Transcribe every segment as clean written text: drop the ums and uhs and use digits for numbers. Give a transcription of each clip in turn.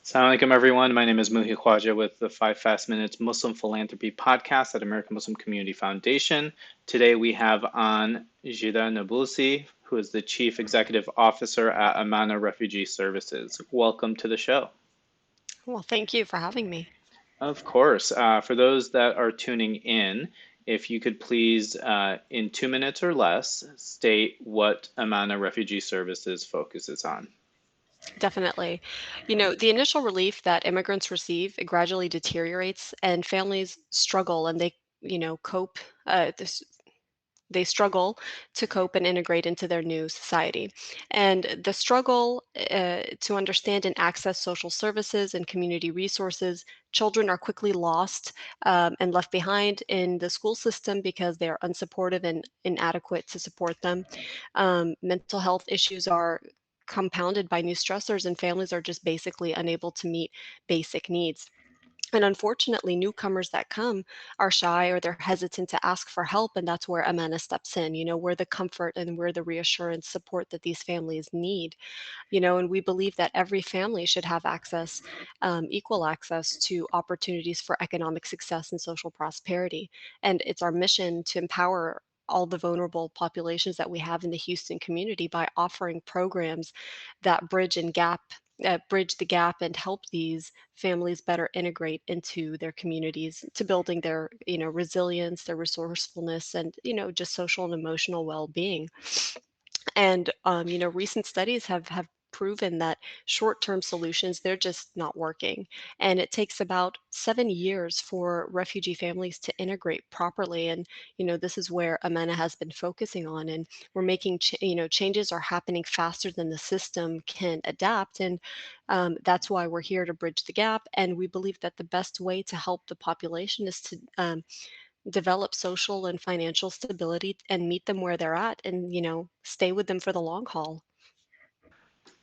Assalamu alaikum, everyone. My name is Muhi Khwaja with the 5 Fast Minutes Muslim Philanthropy Podcast at American Muslim Community Foundation. Today we have on Jida Nabulsi, who is the Chief Executive Officer at Amaanah Refugee Services. Welcome to the show. Well, thank you for having me. Of course. For those that are tuning in, if you could please, in 2 minutes or less, state what Amaanah Refugee Services focuses on. Definitely. The initial relief that immigrants receive, it gradually deteriorates and families struggle and cope. They struggle to cope and integrate into their new society. And the struggle to understand and access social services and community resources, children are quickly lost and left behind in the school system because they are unsupportive and inadequate to support them. Mental health issues are compounded by new stressors, and families are just basically unable to meet basic needs. And unfortunately, newcomers that come are shy or they're hesitant to ask for help. And that's where Amana steps in. We're the comfort and we're the reassurance support that these families need. And we believe that every family should have access, equal access to opportunities for economic success and social prosperity. And it's our mission to empower all the vulnerable populations that we have in the Houston community by offering programs that bridge the gap and help these families better integrate into their communities, to building their resilience, their resourcefulness, and just social and emotional well-being. And recent studies have proven that short-term solutions, they're just not working. And it takes about 7 years for refugee families to integrate properly. And this is where Amana has been focusing on. And we're making changes are happening faster than the system can adapt. And that's why we're here to bridge the gap. And we believe that the best way to help the population is to develop social and financial stability and meet them where they're at, and stay with them for the long haul.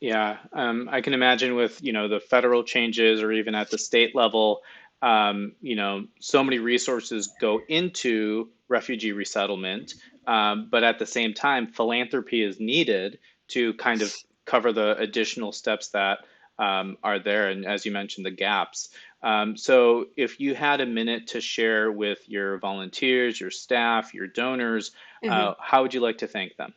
Yeah, I can imagine with, the federal changes or even at the state level, so many resources go into refugee resettlement, but at the same time, philanthropy is needed to kind of cover the additional steps that are there, and as you mentioned, the gaps. So if you had a minute to share with your volunteers, your staff, your donors, Mhm. how would you like to thank them?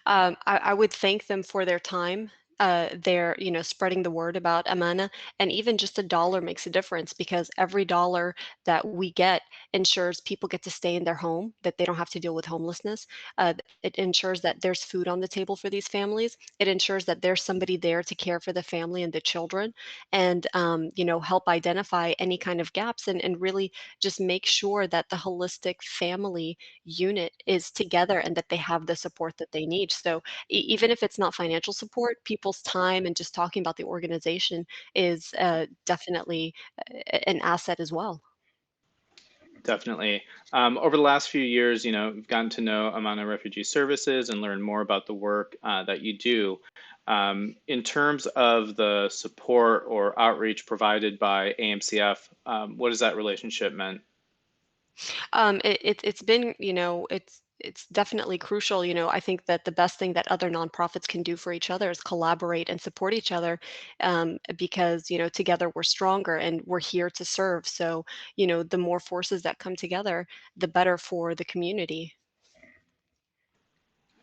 I would thank them for their time. Their, spreading the word about Amana, and even just $1 makes a difference because every dollar that we get ensures people get to stay in their home, that they don't have to deal with homelessness. It ensures that there's food on the table for these families. It ensures that there's somebody there to care for the family and the children, and help identify any kind of gaps, and really just make sure that the holistic family unit is together and that they have the support that they need. So even if it's not financial support, people's time and just talking about the organization is definitely an asset as well. Definitely. Over the last few years, we've gotten to know Amana Refugee Services and learn more about the work that you do. In terms of the support or outreach provided by AMCF, what has that relationship meant? It's been, it's definitely crucial. I think that the best thing that other nonprofits can do for each other is collaborate and support each other, because together we're stronger and we're here to serve. So the more forces that come together, the better for the community.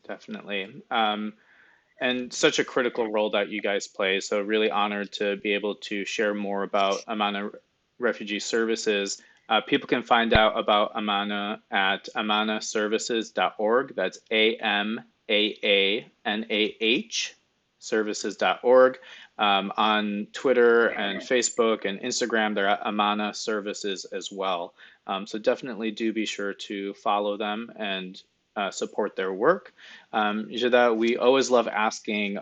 Definitely. And such a critical role that you guys play. So really honored to be able to share more about Amana Refugee Services. People can find out about Amana at amanahservices.org. That's AMAANAH services.org. On Twitter and Facebook and Instagram, they're at Amana Services as well. So definitely do be sure to follow them and support their work. Jida, we always love asking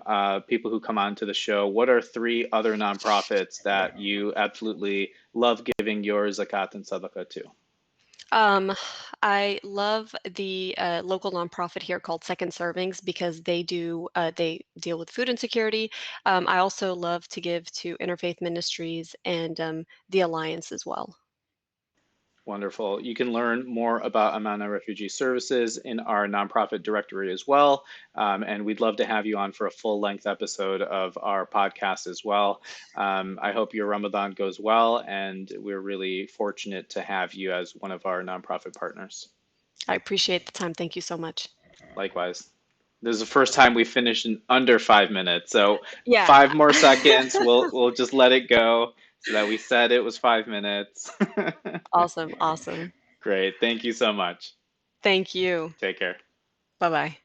people who come on to the show, what are three other nonprofits that you absolutely love giving your zakat and sadaqah to? Um, I love the local nonprofit here called Second Servings because they deal with food insecurity. I also love to give to Interfaith Ministries and the Alliance as well. Wonderful. You can learn more about Amana Refugee Services in our nonprofit directory as well. And we'd love to have you on for a full length episode of our podcast as well. I hope your Ramadan goes well, and we're really fortunate to have you as one of our nonprofit partners. I appreciate the time. Thank you so much. Likewise. This is the first time we finished in under 5 minutes. So Yeah. 5 more seconds, we'll just let it go so that we said it was 5 minutes. Awesome. Awesome. Great. Thank you so much. Thank you. Take care. Bye bye.